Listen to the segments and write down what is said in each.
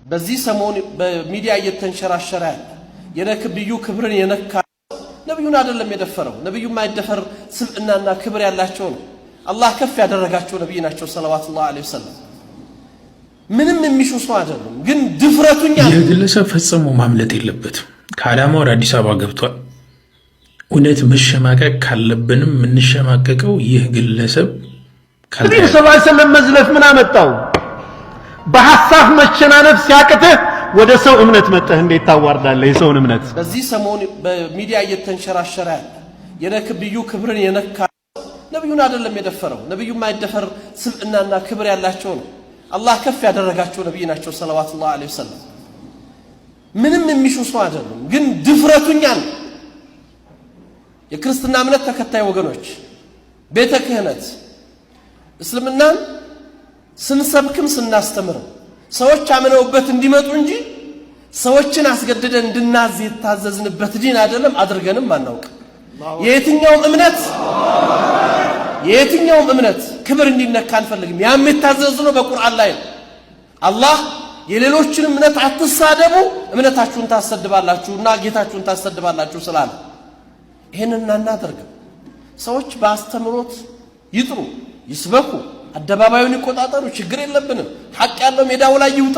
በዚህ ሰሞን በሚዲያ እየተንሸራሸረ ያለ የነብዩ ክብርን የነካ ነብዩን አይደለም የደፈረው። ነብዩ ማይደፈር ስብዕናና ክብር ያላቸው ነው። አላህ ከፍ ያደረጋቸው ነብይ ናቸው ሰለላሁ ዐለይሂ ወሰለም። ምንም የሚሹ ሰው አይደሉም። ግን ድፍረቱኛ የግለሰብ ፈጽሞ ማምለጥ የለበትም። ከአዳማ ወደ አዲስ አበባ ገብቷል። እውነት መሸማቀቅ ካለብንም የምንሸማቀቀው ይህ ግለሰብ ነብዩ ሰለላሁ ዐለይሂ ወሰለም መዝለፍ ምን አመጣው? በሐሳብ መሸናነፍ ሲያቅትህ ወደ ሰው እምነት መጥተህ እንዴት ታዋርዳለህ የሰውን እምነት? በዚህ ሰሞን በሚዲያ እየተንሸራሸረ ያለ የነብዩ ክብርን የነካ ነብዩን አይደለም የደፈረው። ነብዩ ማይደፈር ስብዕናና ክብር ያላቸው ነው። አላህ ከፍ ያደረጋቸው ነብይ ናቸው ሰለላሁ ዐለይሂ ወሰለም። ምንም የሚሹ ሰው አይደሉም። ግን ድፍረቱኛ ነው። የክርስትና እምነት ተከታይ ወገኖች ቤተ ክህነት እስልምናን ስንሰብክም ስናስተምር ሰዎች አምነውበት እንዲመጡ እንጂ ሰዎችን አስገድደን እንድናዝ የታዘዝንበት ዲን አይደለም። አድርገንም አናውቅ። የየትኛውም እምነት ክብር እንዲነካ አንፈልግም። ያም የታዘዝነው በቁርአን ላይ ነው። አላህ የሌሎችን እምነት አትሳደቡ እምነታችሁን ታሰድባላችሁና ጌታችሁን ታሰድባላችሁ ስላለ ይሄንን እናደርግም። ሰዎች በአስተምሮት ይጥሩ፣ ይስበኩ፣ አደባባዩን ይቆጣጠሩ፣ ችግር የለብንም። ሐቅ ያለው ሜዳው ላይ ይውጣ።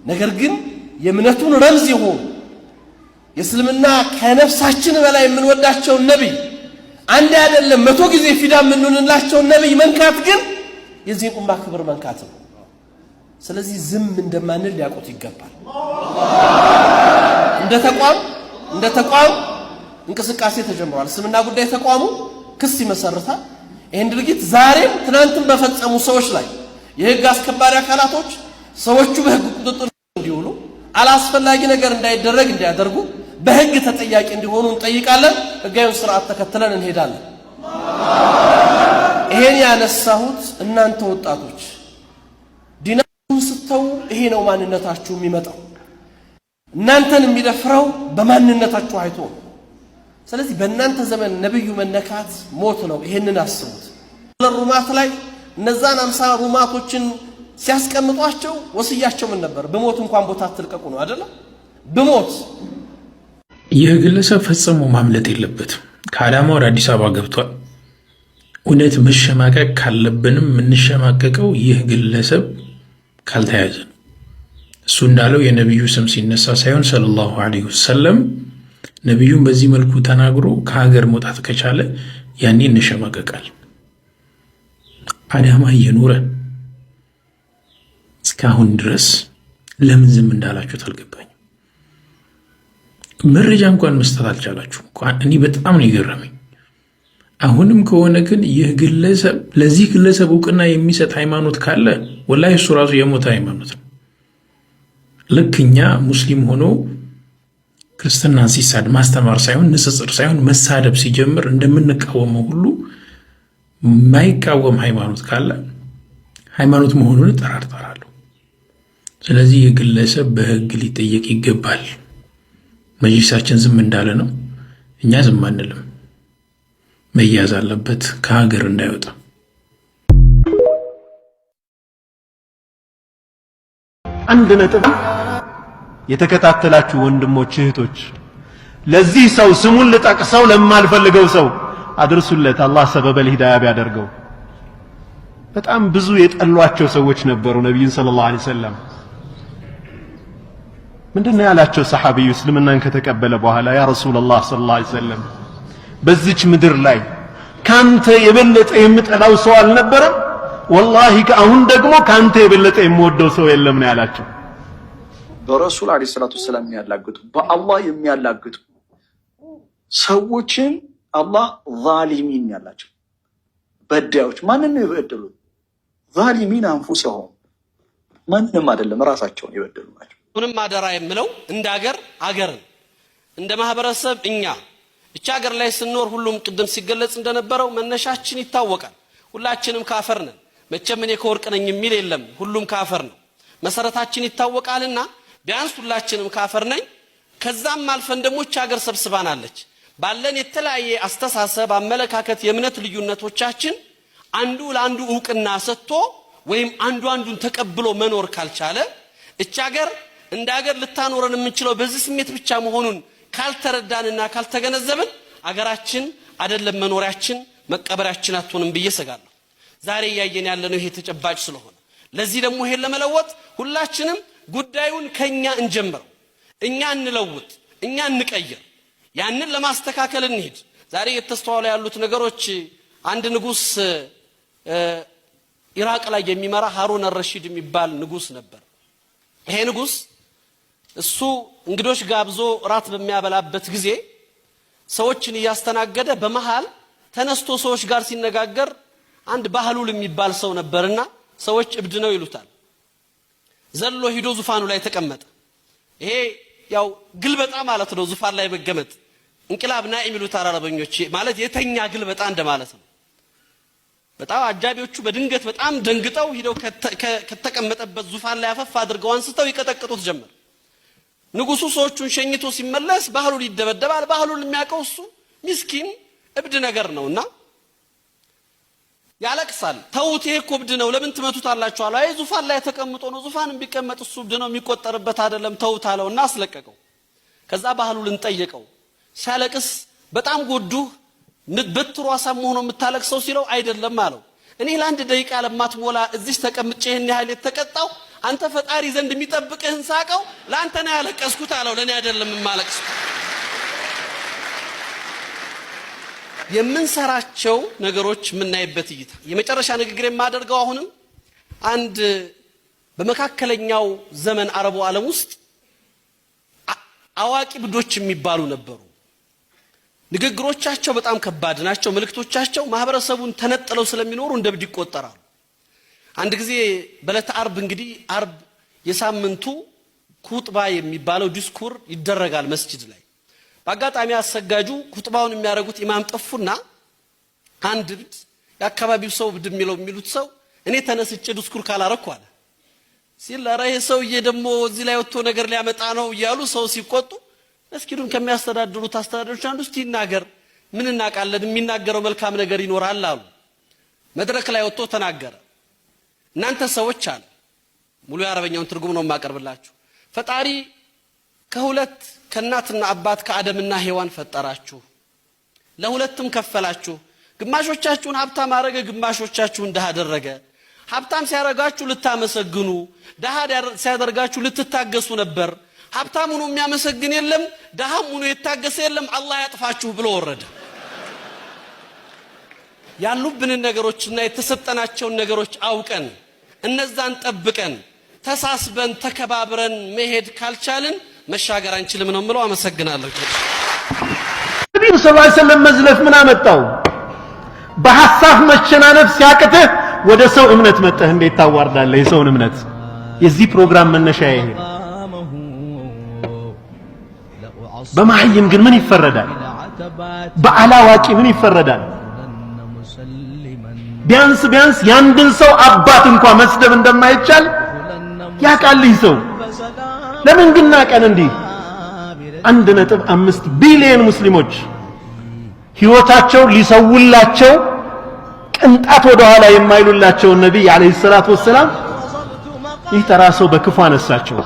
ነገር ግን የእምነቱን ረምዝ ይሁን የእስልምና ከነፍሳችን በላይ የምንወዳቸው ነብይ አንድ አይደለም 100 ጊዜ ፊዳ የምንሆንላቸው ነብይ መንካት ግን የዚህ ኡማ ክብር መንካት ነው። ስለዚህ ዝም እንደማንል ሊያውቁት ይገባል። እንደ ተቋም እንቅስቃሴ ተጀምሯል። እስልምና ጉዳይ ተቋሙ ክስ ይመሰርታል። ይሄን ድርጊት ዛሬም ትናንትም በፈጸሙ ሰዎች ላይ የህግ አስከባሪ አካላቶች ሰዎቹ በህግ ቁጥጥር እንዲውሉ አላስፈላጊ ነገር እንዳይደረግ እንዲያደርጉ በህግ ተጠያቂ እንዲሆኑ እንጠይቃለን። ህጋዊውን ስርዓት ተከትለን እንሄዳለን። ይሄን ያነሳሁት እናንተ ወጣቶች ዲናችሁን ስተው ይሄ ነው ማንነታችሁ የሚመጣው። እናንተን የሚደፍረው በማንነታችሁ አይቶ ነው። ስለዚህ በእናንተ ዘመን ነብዩ መነካት ሞት ነው። ይሄንን አስቡት። ለሩማት ላይ እነዛን 50 ሩማቶችን ሲያስቀምጧቸው ወስያቸው ምን ነበር? በሞት እንኳን ቦታ አትልቀቁ ነው አይደል? በሞት ይህ ግለሰብ ፈጽሞ ማምለጥ የለበትም። ከአዳማ ወደ አዲስ አበባ ገብቷል። እውነት መሸማቀቅ ካለብንም የምንሸማቀቀው ይህ ግለሰብ ካልተያዘ ነው። እሱ እንዳለው የነብዩ ስም ሲነሳ ሳይሆን ሰለላሁ ዐለይሂ ወሰለም ነብዩን በዚህ መልኩ ተናግሮ ከሀገር መውጣት ከቻለ ያኔ እንሸማቀቃል። አዳማ እየኖረ እስካሁን ድረስ ለምን ዝም እንዳላችሁት አልገባኝም። መረጃ እንኳን መስጠት አልቻላችሁ። እኔ በጣም ነው የገረመኝ። አሁንም ከሆነ ግን ይህ ግለሰብ ለዚህ ግለሰብ እውቅና የሚሰጥ ሃይማኖት ካለ ወላሂ እሱ ራሱ የሞተ ሃይማኖት ነው። ልክ እኛ ሙስሊም ሆኖ ክርስትናን ሲሳድ ማስተማር ሳይሆን ንጽጽር ሳይሆን መሳደብ ሲጀምር እንደምንቃወመው ሁሉ ማይቃወም ሃይማኖት ካለ ሃይማኖት መሆኑን እጠራጠራለሁ። ስለዚህ የግለሰብ በህግ ሊጠየቅ ይገባል። መጅሊሳችን ዝም እንዳለ ነው፣ እኛ ዝም አንልም። መያዝ አለበት ከሀገር እንዳይወጣ። አንድ ነጥብ የተከታተላችሁ ወንድሞች እህቶች፣ ለዚህ ሰው ስሙን ልጠቅሰው ለማልፈልገው ሰው አድርሱለት። አላህ ሰበበል ሂዳያ ቢያደርገው። በጣም ብዙ የጠሏቸው ሰዎች ነበሩ ነብዩን ሰለላሁ ዐለይሂ ወሰለም። ምንድነው ያላቸው ሰሐቢዩ እስልምናን ከተቀበለ በኋላ? ያ ረሱላህ ሰለላሁ ዐለይሂ ወሰለም በዚች ምድር ላይ ካንተ የበለጠ የምጠላው ሰው አልነበረም፣ ወላሂ አሁን ደግሞ ካንተ የበለጠ የምወደው ሰው የለም ነው ያላቸው። በረሱል አለይሂ ሰላቱ ሰላም የሚያላግጡ በአላህ የሚያላግጡ ሰዎችን አላህ ዛሊሚን ያላቸው በዳዮች። ማንን ነው የበደሉት? ዛሊሚን አንፉሰሁም፣ ማንንም አይደለም ራሳቸውን የበደሉ ናቸው። ሁንም አደራ የምለው እንደ አገርን እንደ ማህበረሰብ እኛ እቻ ሀገር ላይ ስንኖር ሁሉም ቅድም ሲገለጽ እንደነበረው መነሻችን ይታወቃል። ሁላችንም ካፈር ነን። መቼም እኔ ከወርቅ ነኝ የሚል የለም። ሁሉም ካፈር ነው። መሰረታችን ይታወቃልና ቢያንስ ሁላችንም ካፈር ነኝ። ከዛም አልፈን ደግሞ እቻ ሀገር ሰብስባናለች። ባለን የተለያየ አስተሳሰብ፣ አመለካከት፣ የእምነት ልዩነቶቻችን አንዱ ለአንዱ ዕውቅና ሰጥቶ ወይም አንዱ አንዱን ተቀብሎ መኖር ካልቻለ እቺ ሀገር እንደ ሀገር ልታኖረን የምንችለው በዚህ ስሜት ብቻ መሆኑን ካልተረዳንና ካልተገነዘብን አገራችን አይደለም መኖሪያችን መቀበሪያችን አትሆንም ብዬ ሰጋለሁ። ዛሬ ያየን ያለነው ይሄ ተጨባጭ ስለሆነ ለዚህ ደግሞ ይሄን ለመለወጥ ሁላችንም ጉዳዩን ከኛ እንጀምረው፣ እኛ እንለውጥ፣ እኛ እንቀይር፣ ያንን ለማስተካከል እንሂድ። ዛሬ የተስተዋሉ ያሉት ነገሮች አንድ ንጉስ ኢራቅ ላይ የሚመራ ሃሩን አልረሺድ የሚባል ንጉስ ነበር። ይሄ ንጉስ እሱ እንግዶች ጋብዞ ራት በሚያበላበት ጊዜ ሰዎችን ያስተናገደ በመሃል ተነስቶ ሰዎች ጋር ሲነጋገር አንድ ባህሉል የሚባል ሰው ነበርና ሰዎች እብድ ነው ይሉታል። ዘሎ ሂዶ ዙፋኑ ላይ ተቀመጠ። ይሄ ያው ግልበጣ ማለት ነው። ዙፋን ላይ መገመጥ እንቅላብ ናኢም ይሉታል አረበኞች፣ ማለት የተኛ ግልበጣ እንደማለት ነው። በጣም አጃቢዎቹ በድንገት በጣም ደንግጠው ሂደው ከተቀመጠበት ዙፋን ላይ አፈፍ አድርገው አንስተው ይቀጠቅጡት ጀመር። ንጉሱ ሰዎቹን ሸኝቶ ሲመለስ ባህሉል ይደበደባል። ባህሉል የሚያውቀው እሱ ምስኪን እብድ ነገር ነውና ያለቅሳል። ተውት፣ ይሄ እኮ እብድ ነው፣ ለምን ትመቱታላችሁ አለው። አይ ዙፋን ላይ ተቀምጦ ነው፣ ዙፋን ቢቀመጥ እሱ እብድ ነው የሚቆጠርበት አይደለም፣ ተውት አለውና አስለቀቀው። ከዛ ባህሉልን ጠየቀው። ሲያለቅስ በጣም ጎዱህ በትሩ አሳም ሆኖ የምታለቅሰው ሲለው አይደለም አለው። እኔ ለአንድ ደቂቃ ለማትሞላ እዚህ ተቀምጬ ይሄን ያህል የተቀጣው አንተ ፈጣሪ ዘንድ የሚጠብቅህን ሳቀው ለአንተ ነው ያለቀስኩት አለው፣ ለኔ አይደለም የማለቅስ። የምንሰራቸው ነገሮች የምናይበት እይታ የመጨረሻ ንግግር የማደርገው አሁንም አንድ በመካከለኛው ዘመን አረቡ ዓለም ውስጥ አዋቂ ብዶች የሚባሉ ነበሩ። ንግግሮቻቸው በጣም ከባድ ናቸው። መልእክቶቻቸው ማህበረሰቡን ተነጥለው ስለሚኖሩ እንደ ብድ ይቆጠራሉ። አንድ ጊዜ በዕለተ ዓርብ እንግዲህ ዓርብ የሳምንቱ ኩጥባ የሚባለው ዲስኩር ይደረጋል መስጂድ ላይ። በአጋጣሚ አሰጋጁ ኩጥባውን የሚያደርጉት ኢማም ጠፉና አንድ ብድ የአካባቢው ሰው ብድ የሚሉት ሰው እኔ ተነስቼ ዲስኩር ካላረኩ አለ ሲል ለራይ ሰውዬ ደግሞ እዚህ ላይ ወጥቶ ነገር ሊያመጣ ነው እያሉ ሰው ሲቆጡ መስጊዱን ከሚያስተዳድሩት አስተዳዳሪዎች አንዱ እስቲ ይናገር፣ ምን እናቃለን፣ የሚናገረው መልካም ነገር ይኖራል አሉ። መድረክ ላይ ወጥቶ ተናገረ። እናንተ ሰዎች አለ፣ ሙሉ የአረበኛውን ትርጉም ነው የማቀርብላችሁ። ፈጣሪ ከሁለት ከእናትና አባት ከአደምና ሔዋን ፈጠራችሁ፣ ለሁለትም ከፈላችሁ። ግማሾቻችሁን ሀብታም አደረገ፣ ግማሾቻችሁን ድሃ አደረገ። ሀብታም ሲያደርጋችሁ ልታመሰግኑ፣ ድሃ ሲያደርጋችሁ ልትታገሱ ነበር። ሀብታም ሆኖ የሚያመሰግን የለም፣ ድሃም ሆኖ የታገሰ የለም። አላህ ያጥፋችሁ ብሎ ወረደ። ያሉብንን ነገሮችና የተሰጠናቸውን ነገሮች አውቀን እነዛን ጠብቀን ተሳስበን ተከባብረን መሄድ ካልቻልን መሻገር አንችልም ነው የምለው። አመሰግናለሁ። ነብዩ ሰለላሁ ዐለይሂ ወሰለም መዝለፍ ምን አመጣው? በሐሳብ መሸናነፍ ሲያቅትህ ወደ ሰው እምነት መጥተህ እንዴት ታዋርዳለህ የሰውን እምነት? የዚህ ፕሮግራም መነሻ ይሄ። በመሐይም ግን ምን ይፈረዳል? በአላዋቂ ምን ይፈረዳል? ቢያንስ ያንድን ሰው አባት እንኳን መስደብ እንደማይቻል ያውቃል ይህ ሰው። ለምን ግን ናቀን? እንዲህ 1.5 ቢሊዮን ሙስሊሞች ህይወታቸው ሊሰውላቸው ቅንጣት ወደ ኋላ የማይሉላቸው ነብይ አለይሂ ሰላቱ ወሰለም ይህ ተራ ሰው በክፉ አነሳቸው፣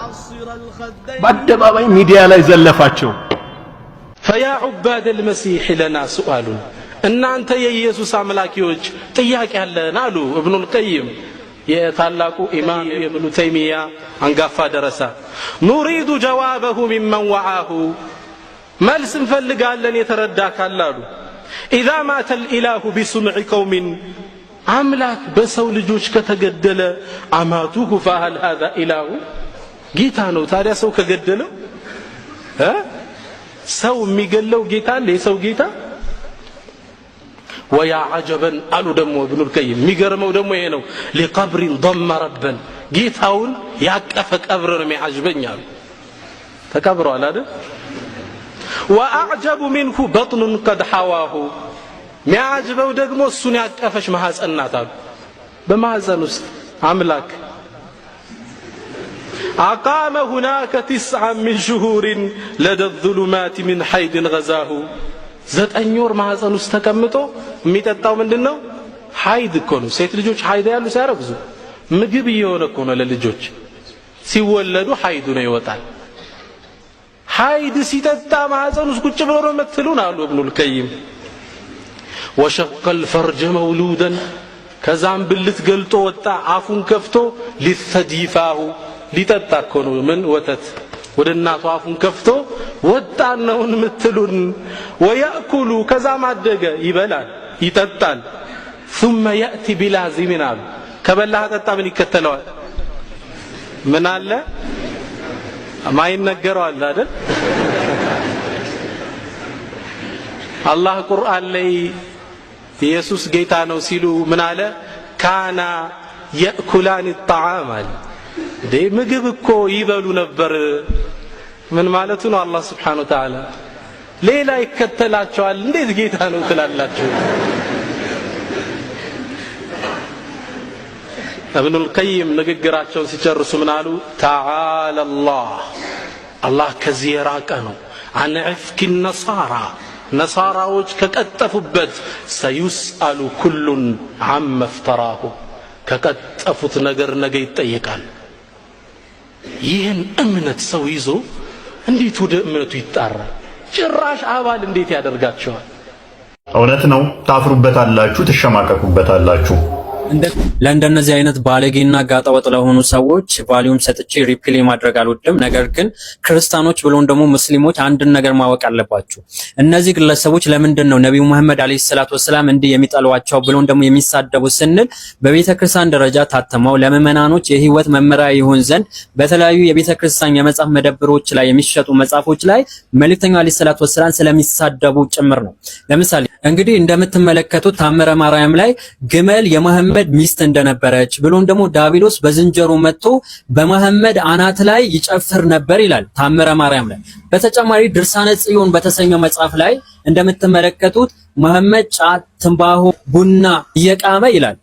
በአደባባይ ሚዲያ ላይ ዘለፋቸው። فيا عباد المسيح لنا سؤال እናንተ የኢየሱስ አምላኪዎች ጥያቄ አለን አሉ ኢብኑ القيم የታላቁ ኢማም ኢብኑ ተይሚያ አንጋፋ ደረሳ። ኑሪዱ ጀዋበሁ ሚመን ወዓሁ መልስ እንፈልጋለን የተረዳ ካላሉ ኢዛ ማተ الإله بسمع قوم አምላክ በሰው ልጆች ከተገደለ አማቱሁ فهل هذا إله ጌታ ነው። ታዲያ ሰው ከገደለው ሰው የሚገለው ጌታ አለ? የሰው ጌታ? ወያ عجبا አሉ ደግሞ ኢብኑ القيم የሚገርመው ደግሞ ይሄ ነው። لقبر ضم ربا ጌታውን ያቀፈ ቀብር ነው የሚያጅበኛል። ተቀብሯል አይደል? واعجب منه بطن قد حواه የሚያጅበው ደግሞ እሱን ያቀፈች ማህፀን ናት አሉ። በማህፀን ውስጥ አምላክ أقام هناك 9 من شهور لدى الظلمات من حيد غزاه 9 ወር ማህፀን ውስጥ ተቀምጦ የሚጠጣው ምንድነው? ሐይድ እኮ ነው። ሴት ልጆች ሐይድ ያሉ ሲያረግዙ ምግብ እየሆነ እኮ ነው ለልጆች። ሲወለዱ ሐይድ ነው ይወጣል። ሐይድ ሲጠጣ ማህፀን ውስጥ ቁጭ ብሎ ነው የምትሉን አሉ ኢብኑል ቀይም። ወሸቀል ፈርጀ መውሉደን ከዛም ብልት ገልጦ ወጣ አፉን ከፍቶ ሊተዲፋሁ ሊጠጣ እኮ ነው ምን ወተት ወደ እናቱ አፉን ከፍቶ ወጣ ነውን የምትሉን። ወያእኩሉ ከዛም አደገ ይበላል ይጠጣል። ثم يأتي بلازمنا ከበላህ ጠጣ ምን ይከተለዋል? ምን አለ ማይነገረው አለ አይደል? አላህ ቁርአን ላይ ኢየሱስ ጌታ ነው ሲሉ ምን አለ? ካና يأكلان الطعام እንዴ ምግብ እኮ ይበሉ ነበር። ምን ማለቱ ነው? አላህ Subhanahu Wa Ta'ala ሌላ ይከተላቸዋል እንዴት ጌታ ነው ትላላችሁ? ኢብኑል ቀይም ንግግራቸውን ሲጨርሱ ምን አሉ? ተዓላ አላህ ከዚህ የራቀ ነው። አን ዕፍኪ ነሳራ ነሳራዎች ከቀጠፉበት ሰዩስአሉ ኩሉን ዐመ ፍተራሁ ከቀጠፉት ነገር ነገ ይጠየቃል። ይህን እምነት ሰው ይዞ እንዴት ወደ እምነቱ ይጣራል? ጭራሽ አባል እንዴት ያደርጋቸዋል? እውነት ነው። ታፍሩበታላችሁ፣ ትሸማቀቁበታላችሁ። ለእንደነዚህ አይነት ባለጌና ጋጠወጥ ለሆኑ ሰዎች ቫልዩም ሰጥቼ ሪፕሌ ማድረግ አልወድም። ነገር ግን ክርስቲያኖች ብሎም ደግሞ ሙስሊሞች አንድን ነገር ማወቅ አለባችሁ። እነዚህ ግለሰቦች ለምንድን ነው ነብዩ መሐመድ አለይሂ ሰላቱ ወሰላም እንዲህ የሚጠሏቸው ብሎም ደግሞ የሚሳደቡ ስንል በቤተክርስቲያን ደረጃ ታተመው ለምእመናኖች የህይወት መመሪያ ይሆን ዘንድ በተለያዩ የቤተክርስቲያን የመጽሐፍ መደብሮች ላይ የሚሸጡ መጽሐፎች ላይ መልእክተኛው አለይሂ ሰላቱ ወሰላም ስለሚሳደቡ ጭምር ነው። ለምሳሌ እንግዲህ እንደምትመለከቱት ታምረ ማርያም ላይ ግመል የመሐመድ ሚስት እንደነበረች ብሎም ደግሞ ዳቢሎስ በዝንጀሮ መጥቶ በመሐመድ አናት ላይ ይጨፍር ነበር ይላል ታምረ ማርያም ላይ። በተጨማሪ ድርሳነ ጽዮን በተሰኘው መጽሐፍ ላይ እንደምትመለከቱት መሐመድ ጫት፣ ትንባሆ፣ ቡና እየቃመ ይላል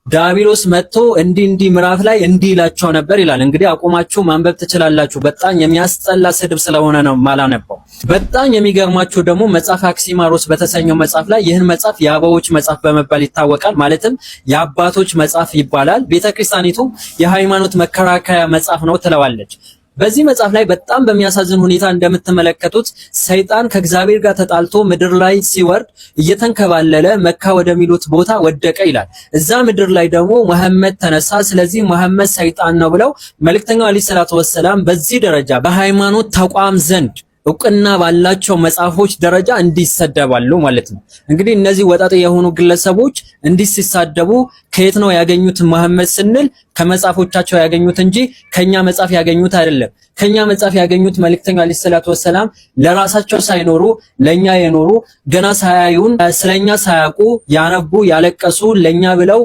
ዳቢሎስ መጥቶ እንዲህ ምዕራፍ ላይ እንዲህ ይላቸው ነበር ይላል። እንግዲህ አቆማችሁ ማንበብ ትችላላችሁ። በጣም የሚያስጠላ ስድብ ስለሆነ ነው ማላነበው። በጣም የሚገርማችሁ ደግሞ መጽሐፍ አክሲማሮስ በተሰኘው መጽሐፍ ላይ ይህን መጽሐፍ የአበዎች መጽሐፍ በመባል ይታወቃል። ማለትም የአባቶች መጽሐፍ ይባላል። ቤተክርስቲያኒቱ የሃይማኖት መከራከያ መጽሐፍ ነው ትለዋለች። በዚህ መጽሐፍ ላይ በጣም በሚያሳዝን ሁኔታ እንደምትመለከቱት ሰይጣን ከእግዚአብሔር ጋር ተጣልቶ ምድር ላይ ሲወርድ እየተንከባለለ መካ ወደሚሉት ቦታ ወደቀ ይላል። እዛ ምድር ላይ ደግሞ መሐመድ ተነሳ። ስለዚህ መሐመድ ሰይጣን ነው ብለው መልእክተኛው አለይሂ ሰላቱ ወሰላም በዚህ ደረጃ በሃይማኖት ተቋም ዘንድ እውቅና ባላቸው መጽሐፎች ደረጃ እንዲሰደባሉ ማለት ነው። እንግዲህ እነዚህ ወጣት የሆኑ ግለሰቦች እንዲህ ሲሳደቡ ከየት ነው ያገኙት መሐመድ ስንል ከመጽሐፎቻቸው ያገኙት እንጂ ከኛ መጽሐፍ ያገኙት አይደለም። ከኛ መጽሐፍ ያገኙት መልእክተኛው አለይሂ ሰላቱ ወሰላም ለራሳቸው ሳይኖሩ ለኛ የኖሩ ገና ሳያዩን ስለኛ ሳያውቁ ያነቡ ያለቀሱ ለኛ ብለው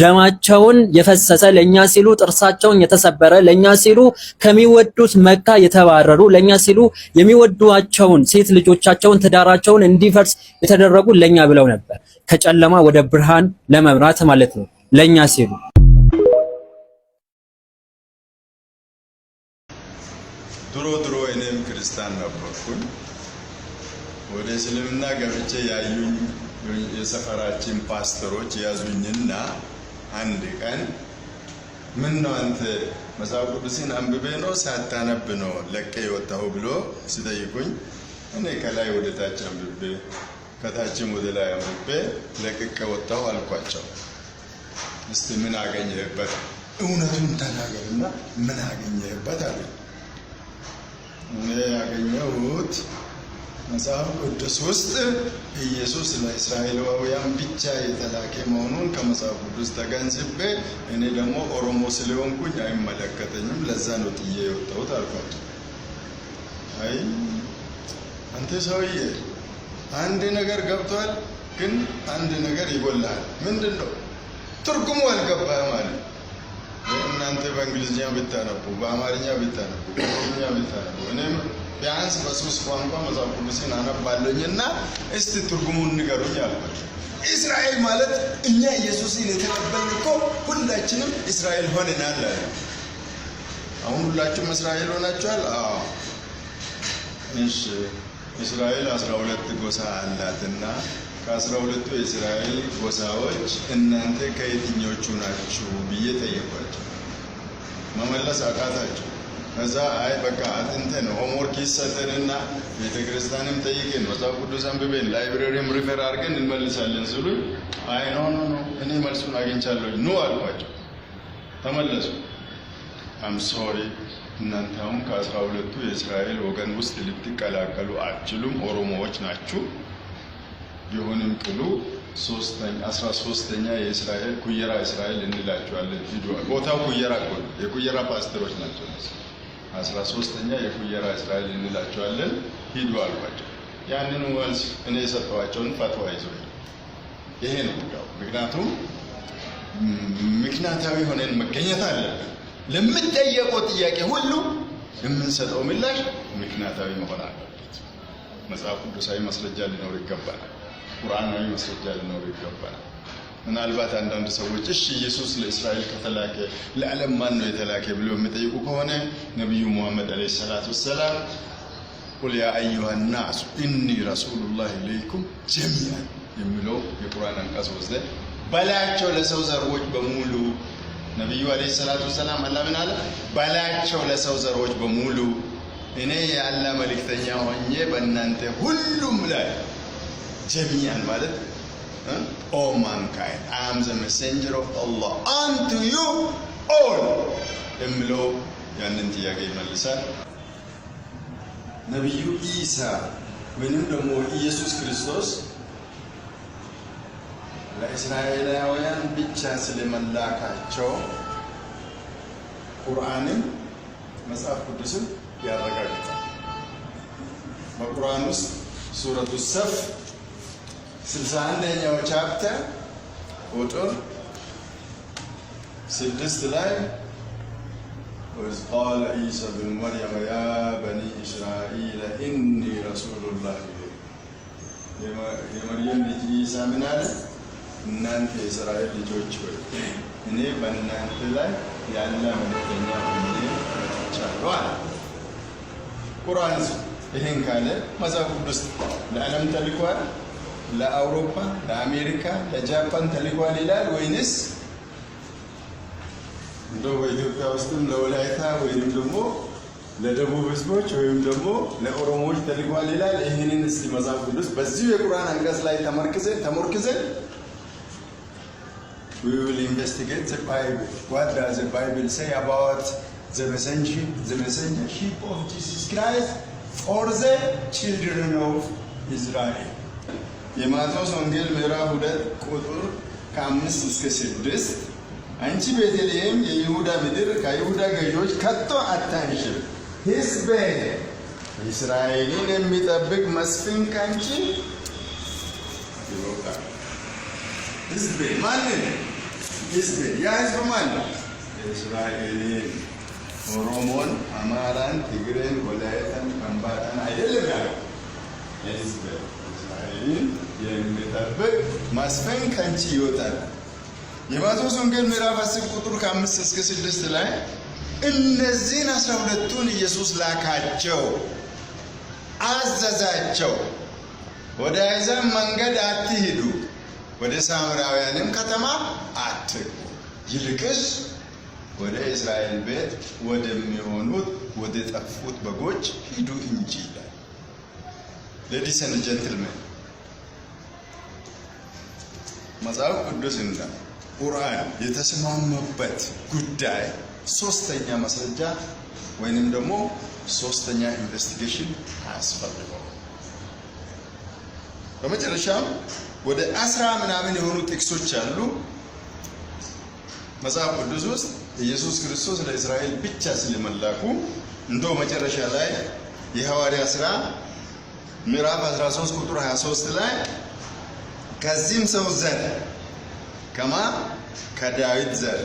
ደማቸውን የፈሰሰ ለኛ ሲሉ ጥርሳቸውን የተሰበረ ለኛ ሲሉ ከሚወዱት መካ የተባረሩ ለኛ ሲሉ የሚወዷቸውን ሴት ልጆቻቸውን ትዳራቸውን እንዲፈርስ የተደረጉ ለኛ ብለው ነበር። ከጨለማ ወደ ብርሃን ለመብራት ማለት ነው ለኛ ሲሉ። ድሮ እኔም ክርስቲያን ነበርኩኝ። ወደ እስልምና ገብቼ ያዩኝ የሰፈራችን ፓስተሮች ያዙኝና አንድ ቀን ምን ነው አንተ መጽሐፍ ቅዱስን አንብቤ ነው ሳታነብ ነው ለቀ የወጣው ብሎ ሲጠይቁኝ እኔ ከላይ ወደ ታች አንብቤ ከታችም ወደ ላይ አንብቤ ለቅቄ ወጣው አልኳቸው። እስቲ ምን አገኘህበት? እውነቱን ተናገርና ምን አገኘህበት አለ። እኔ ያገኘሁት መጽሐፍ ቅዱስ ውስጥ ኢየሱስ ለእስራኤላውያን ብቻ የተላከ መሆኑን ከመጽሐፍ ቅዱስ ተገንዝቤ እኔ ደግሞ ኦሮሞ ስለሆንኩኝ አይመለከተኝም፣ ለዛ ነው ጥዬ የወጣሁት አልኳቸው። አይ አንተ ሰውዬ አንድ ነገር ገብቷል፣ ግን አንድ ነገር ይጎላል። ምንድን ነው? ትርጉሙ አልገባህም ማለት እናንተ በእንግሊዝኛ ብታነቡ፣ በአማርኛ ብታነቡ፣ በኦሮምኛ ብታነቡ እኔም ቢያንስ በሶስት ቋንቋ መጽሐፍ ቅዱስን አነባለሁኝና እስቲ ትርጉሙን ንገሩኝ አልኳቸው። እስራኤል ማለት እኛ ኢየሱስን የተቀበልን እኮ ሁላችንም እስራኤል ሆነናል አለ። አሁን ሁላችሁም እስራኤል ሆናችኋል? አዎ። እሺ እስራኤል 12 ጎሳ አላትና ከ12ቱ የእስራኤል ጎሳዎች እናንተ ከየትኞቹ ናችሁ ብዬ ጠየኳቸው። መመለስ አቃታቸው። ከዛ አይ በቃ አጥንተን ሆምወርክ ይሰጠንና ቤተክርስቲያንም ጠይቀን መጽሐፍ ቅዱስ አንብበን ላይብረሪም ሪፈር አድርገን እንመልሳለን ሲሉ አይ ኖ እኔ መልሱን አግኝቻለሁ ኑ አልኳቸው። ተመለሱ። አም ሶሪ እናንተ አሁን ከ12ቱ የእስራኤል ወገን ውስጥ ልትቀላቀሉ አትችሉም፣ ኦሮሞዎች ናችሁ። ይሁንም ቅሉ 13ኛ የእስራኤል ኩየራ እስራኤል እንላቸዋለን። ሂዱ። ቦታው ኩየራ እኮ ነው፣ የኩየራ ፓስተሮች ናቸው። 13ኛ የኩየራ እስራኤል እንላቸዋለን፣ ሂዱ አልኳቸው። ያንን መልስ እኔ የሰጠኋቸውን ፈትዋ ይዘው ይሄ ነው ጉዳዩ። ምክንያቱም ምክንያታዊ ሆነን መገኘት አለብን። ለምንጠየቀው ጥያቄ ሁሉ የምንሰጠው ምላሽ ምክንያታዊ መሆን አለበት። መጽሐፍ ቅዱሳዊ ማስረጃ ሊኖር ይገባናል። ቁርአናዊ ማስረጃ ሊኖር ይገባናል። ምናልባት አንዳንድ ሰዎች እሺ ኢየሱስ ለእስራኤል ከተላከ ለዓለም ማን ነው የተላከ ብለው የሚጠይቁ ከሆነ ነብዩ መሐመድ አለይሂ ሰላቱ ወሰላም ቁል ያ አዩሃ ናስ ኢኒ ረሱሉላሂ ኢለይኩም ጀሚዓን የሚለው የቁርአን አንቀጽ ወስደን በላያቸው ለሰው ዘሮች በሙሉ ነብዩ አለይሂ ሰላቱ ወሰላም አላህ ምን አለ? በላያቸው ለሰው ዘሮች በሙሉ እኔ የአላህ መልእክተኛ ሆኜ በእናንተ ሁሉም ላይ ጀሚዓን ማለት all mankind I am the messenger of Allah unto you all የሚለው ያንን ጥያቄ ይመልሳል። ነብዩ ኢሳ ወይንም ደግሞ ኢየሱስ ክርስቶስ ለእስራኤላውያን ብቻ ስለመላካቸው ቁርአንም መጽሐፍ ቅዱስም ያረጋግጣል። በቁርአን ውስጥ ሱረቱ ሰፍ 61ኛው ቻፕተር ቁጥር 6 ላይ وإذ قال عيسى بن مريم يا بني إسرائيل إني رسول الله የመርየም ልጅ ኢሳ ምን አለ? እናንተ የእስራኤል ልጆች ሆይ እኔ በእናንተ ላይ የአላህ መልእክተኛ ሆኜ መጥቻለሁ አለ። ቁርአን ይሄን ካለ መጽሐፍ ቅዱስ ለዓለም ተልኳል? ለአውሮፓ፣ ለአሜሪካ፣ ለጃፓን ተልኳል ይላል ወይንስ እንደው በኢትዮጵያ ውስጥም ለወላይታ ወይንም ደግሞ ለደቡብ ህዝቦች ወይም ደግሞ ለኦሮሞዎች ተልኳል ይላል? ይሄንን እስቲ መጽሐፍ ቅዱስ በዚህ የቁርአን አንቀጽ ላይ ተመርኩዘን we will investigate the Bible. What does the Bible say about the messengership of Jesus Christ for the children of Israel? የማቴዎስ ወንጌል ምዕራፍ 2 ቁጥር ከ5 እስከ 6 አንቺ ቤተልሔም የይሁዳ ምድር ከይሁዳ ገዢዎች ከቶ አታንሽም፣ ሕዝቤ እስራኤልን የሚጠብቅ መስፍን ካንቺ ይወጣል። ሕዝቤ ማንን? ሕዝቤ ያ ሕዝብ ማን ነው? እስራኤልን፣ ኦሮሞን፣ አማራን፣ ትግሬን፣ ወላይታን፣ ከምባታን አይደለም ያለው። ሕዝቤ እስራኤልን የሚጠብቅ መስፍን ካንቺ ይወጣል። የማቴዎስ ወንጌል ምዕራፍ 10 ቁጥር ከ5 እስከ 6 ላይ እነዚህን 12ቱን ኢየሱስ ላካቸው፣ አዘዛቸው። ወደ አሕዛብ መንገድ አትሂዱ፣ ወደ ሳምራውያንም ከተማ አትግቡ፣ ይልቅስ ወደ እስራኤል ቤት ወደሚሆኑት ወደ ጠፉት በጎች ሂዱ እንጂ ይላል። ሌዲስ ኤንድ ጀንትልመን መጽሐፍ ቅዱስና ቁርአን የተስማሙበት ጉዳይ ሶስተኛ ማስረጃ ወይንም ደግሞ ሶስተኛ ኢንቨስቲጌሽን አያስፈልገው። በመጨረሻም ወደ 10 ምናምን የሆኑ ጥቅሶች አሉ መጽሐፍ ቅዱስ ውስጥ ኢየሱስ ክርስቶስ ለእስራኤል ብቻ ስለመላኩ። እንደው መጨረሻ ላይ የሐዋርያ ሥራ ምዕራፍ 13 ቁጥር 23 ላይ ከዚህም ሰው ዘር ከዳዊት ዘር